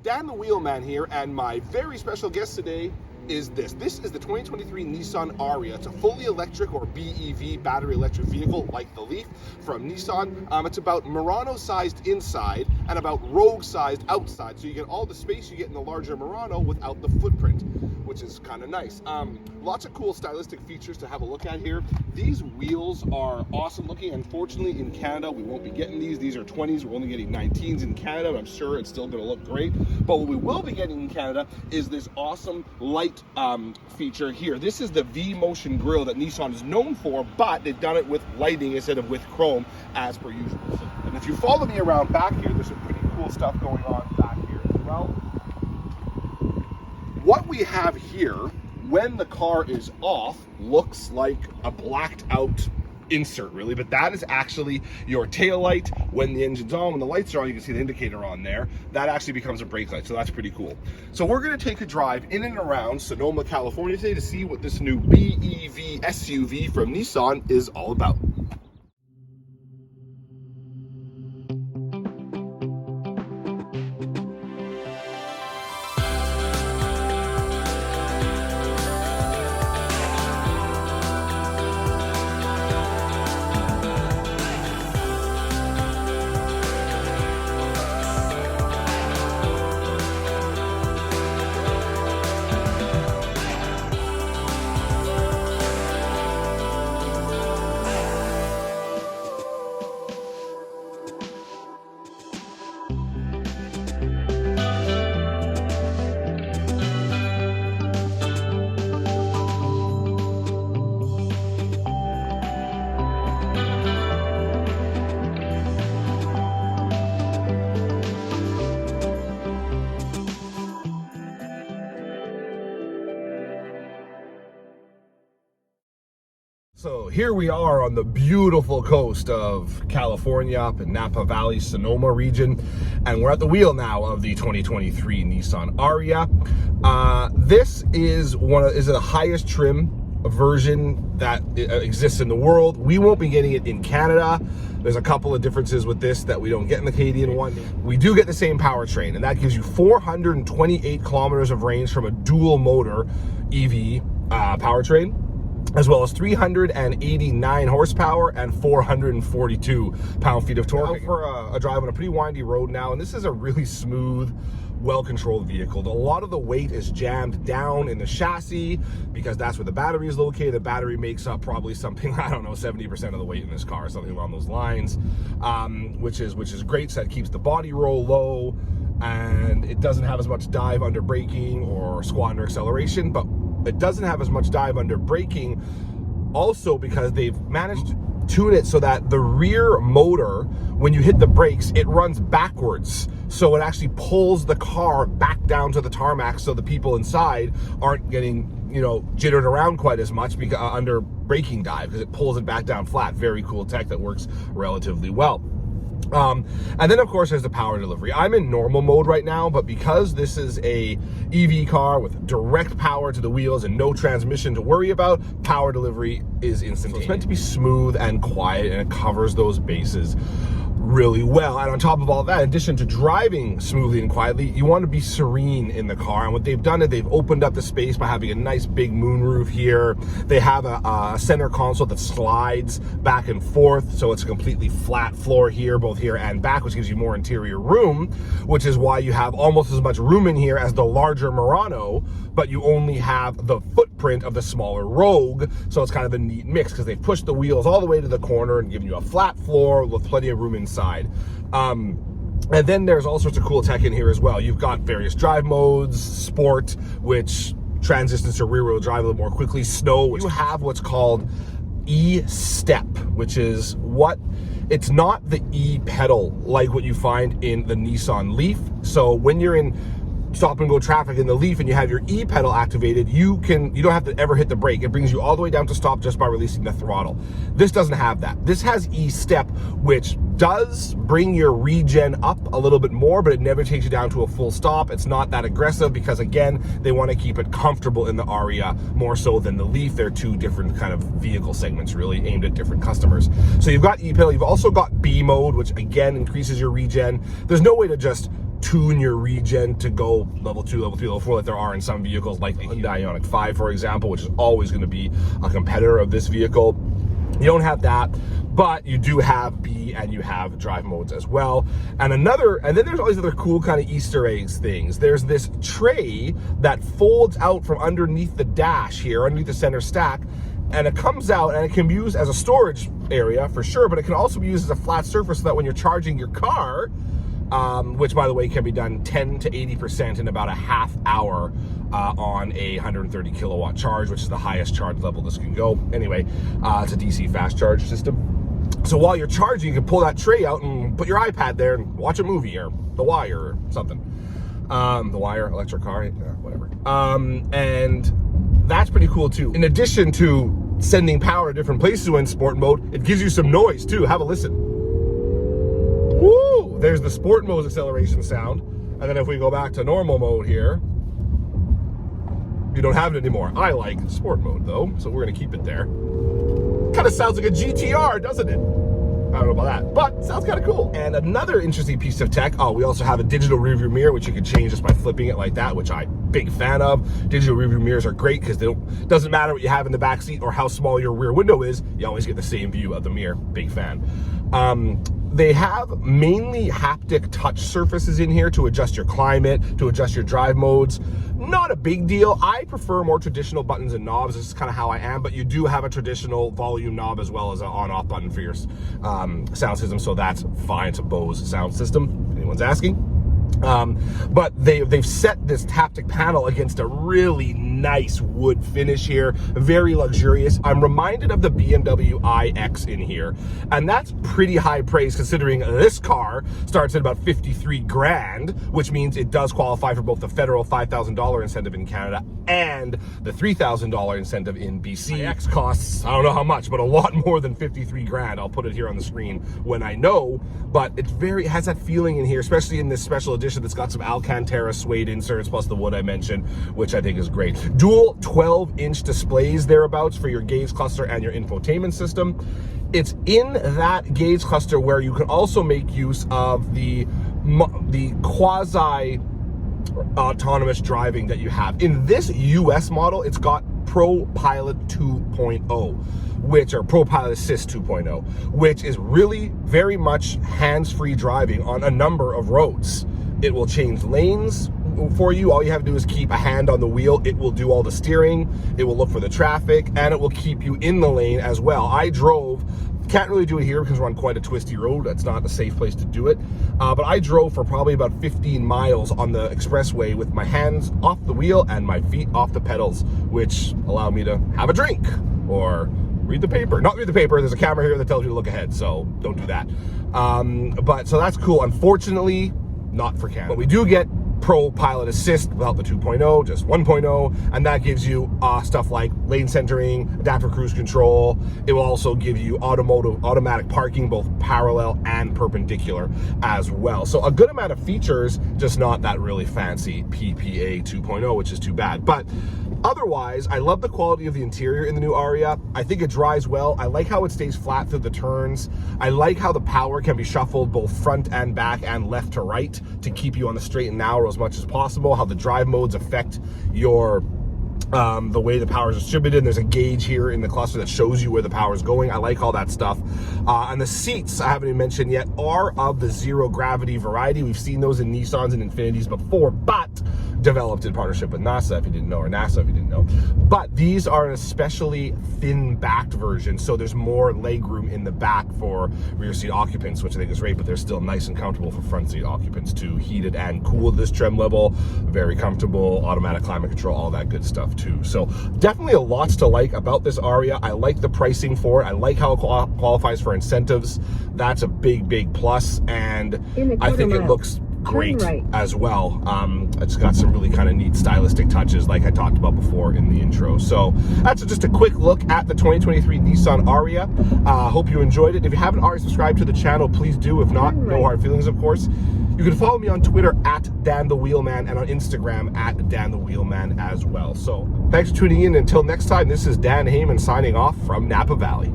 Dan the Wheelman here, and my very special guest today is this. This is the 2023 Nissan Ariya. It's a fully electric or BEV, battery electric vehicle like the Leaf from Nissan. It's about Murano-sized inside and about Rogue-sized outside. So you get all the space you get in the larger Murano without the footprint, which is kind of nice. Lots of cool stylistic features to have a look at here. These wheels are awesome looking. Unfortunately, in Canada, we won't be getting these. These are 20s. We're only getting 19s in Canada, but I'm sure it's still going to look great. But what we will be getting in Canada is this awesome light feature here. This is the V-Motion grille that Nissan is known for, but they've done it with lighting instead of with chrome as per usual. And if you follow me around back here, there's some pretty cool stuff going on back here as well. What we have here, when the car is off, looks like a blacked out insert really, but that is actually your tail light. When the engine's on, when the lights are on, you can see the indicator on there. That actually becomes a brake light, so that's pretty cool. So we're going to take a drive in and around Sonoma, California today to see what this new BEV SUV from Nissan is all about. So here we are on the beautiful coast of California, up in Napa Valley, Sonoma region, and we're at the wheel now of the 2023 Nissan Ariya. This is the highest trim version that exists in the world. We won't be getting it in Canada. There's a couple of differences with this that we don't get in the Canadian one. We do get the same powertrain, and that gives you 428 kilometers of range from a dual motor EV powertrain, as well as 389 horsepower and 442 pound-feet of torque. Out for a drive on a pretty windy road now, and this is a really smooth, well-controlled vehicle. A lot of the weight is jammed down in the chassis because that's where the battery is located. The battery makes up probably something, I don't know, 70% of the weight in this car, something along those lines, which is great. So that keeps the body roll low, and it doesn't have as much dive under braking or squat under acceleration, but it doesn't have as much dive under braking also because they've managed to tune it so that the rear motor, when you hit the brakes, it runs backwards. So it actually pulls the car back down to the tarmac so the people inside aren't getting, you know, jittered around quite as much because, under braking dive, because it pulls it back down flat. Very cool tech that works relatively well. And then of course there's the power delivery. I'm in normal mode right now, but because this is a EV car with direct power to the wheels and no transmission to worry about, power delivery is instantaneous. So it's meant to be smooth and quiet, and it covers those bases really well. And on top of all that, in addition to driving smoothly and quietly, you want to be serene in the car. And what they've done is they've opened up the space by having a nice big moonroof here. They have a center console that slides back and forth, so it's a completely flat floor here, both here and back, which gives you more interior room, which is why you have almost as much room in here as the larger Murano, but you only have the footprint of the smaller Rogue. So it's kind of a neat mix because they've pushed the wheels all the way to the corner and given you a flat floor with plenty of room inside. And then there's all sorts of cool tech in here as well. You've got various drive modes, sport, which transitions to rear wheel drive a little more quickly, snow. You have what's called E-Step, which is it's not the E-pedal like what you find in the Nissan Leaf. So when you're in stop and go traffic in the Leaf and you have your E-pedal activated, you don't have to ever hit the brake. It brings you all the way down to stop just by releasing the throttle. This doesn't have that. This has E-Step, which does bring your regen up a little bit more, but it never takes you down to a full stop. It's not that aggressive because, again, they want to keep it comfortable in the Ariya more so than the Leaf. They're two different kind of vehicle segments really aimed at different customers. So you've got E-pedal. You've also got B mode, which again increases your regen. There's no way to just tune your regen to go level 2, level 3, level 4 like there are in some vehicles like the Hyundai Ioniq 5, for example, which is always going to be a competitor of this vehicle. You don't have that, but you do have B and you have drive modes as well. And then there's all these other cool kind of Easter eggs things. There's this tray that folds out from underneath the dash here, underneath the center stack, and it comes out and it can be used as a storage area for sure, but it can also be used as a flat surface so that when you're charging your car, which by the way can be done 10 to 80% in about a half hour on a 130 kilowatt charge, which is the highest charge level this can go. Anyway, it's a DC fast charge system. So while you're charging, you can pull that tray out and put your iPad there and watch a movie or The Wire or something. The Wire, electric car, yeah, whatever. And that's pretty cool too. In addition to sending power to different places when sport mode, it gives you some noise too. Have a listen. Woo! There's the sport mode acceleration sound. And then if we go back to normal mode here, you don't have it anymore. I like sport mode though, so we're gonna keep it there. Kind of sounds like a GTR, doesn't it? I don't know about that, but sounds kind of cool. And another interesting piece of tech, we also have a digital rearview mirror, which you can change just by flipping it like that, which I'm big fan of. Digital rearview mirrors are great because doesn't matter what you have in the back seat or how small your rear window is, you always get the same view of the mirror. Big fan. They have mainly haptic touch surfaces in here to adjust your climate, to adjust your drive modes. Not a big deal. I prefer more traditional buttons and knobs. This is kind of how I am, but you do have a traditional volume knob as well as an on-off button for your sound system, so that's fine. It's a Bose sound system, if anyone's asking. But they've set this haptic panel against a really nice wood finish here, very luxurious. I'm reminded of the BMW iX in here, and that's pretty high praise considering this car starts at about 53 grand, which means it does qualify for both the federal $5,000 incentive in Canada and the $3,000 incentive in BC. iX costs, I don't know how much, but a lot more than 53 grand. I'll put it here on the screen when I know, but it has that feeling in here, especially in this special edition that's got some Alcantara suede inserts plus the wood I mentioned, which I think is great. Dual 12-inch displays thereabouts for your gauge cluster and your infotainment system. It's in that gauge cluster where you can also make use of the quasi autonomous driving that you have. In this US model, it's got Pro Pilot 2.0, or Pro Pilot Assist 2.0, which is really very much hands-free driving on a number of roads. It will change lanes for you. All you have to do is keep a hand on the wheel. It will do all the steering. It will look for the traffic, and it will keep you in the lane as well. I drove, can't really do it here because we're on quite a twisty road. That's not a safe place to do it. But I drove for probably about 15 miles on the expressway with my hands off the wheel and my feet off the pedals, which allowed me to have a drink or read the paper. Not read the paper, there's a camera here that tells you to look ahead, so don't do that. But so that's cool. Unfortunately, not for Canada. But we do get Pro Pilot Assist without the 2.0, just 1.0, and that gives you stuff like lane centering, adaptive cruise control. It will also give you automatic parking, both parallel and perpendicular as well. So a good amount of features, just not that really fancy PPA 2.0, which is too bad. But otherwise, I love the quality of the interior in the new Ariya. I think it drives well. I like how it stays flat through the turns. I like how the power can be shuffled both front and back and left to right to keep you on the straight and narrow as much as possible, how the drive modes affect your the way the power is distributed. And there's a gauge here in the cluster that shows you where the power is going. I like all that stuff. And the seats, I haven't even mentioned yet, are of the zero gravity variety. We've seen those in Nissans and Infinitis before, but developed in partnership with NASA, if you didn't know, or NASA, if you didn't know. But these are an especially thin-backed version, so there's more legroom in the back for rear seat occupants, which I think is great, but they're still nice and comfortable for front seat occupants too. Heated and cooled this trim level, very comfortable, automatic climate control, all that good stuff too. So definitely a lot to like about this Ariya. I like the pricing for it. I like how it qualifies for incentives. That's a big plus, and I think it looks great as well. It's got some really kind of neat stylistic touches like I talked about before in the intro. So that's just a quick look at the 2023 Nissan Ariya. Hope you enjoyed it. If you haven't already subscribed to the channel, please do. If not, no hard feelings, of course. You can follow me on Twitter at Dan the Wheelman and on Instagram at Dan the Wheelman as well. So thanks for tuning in. Until next time, this is Dan Heyman signing off from Napa Valley.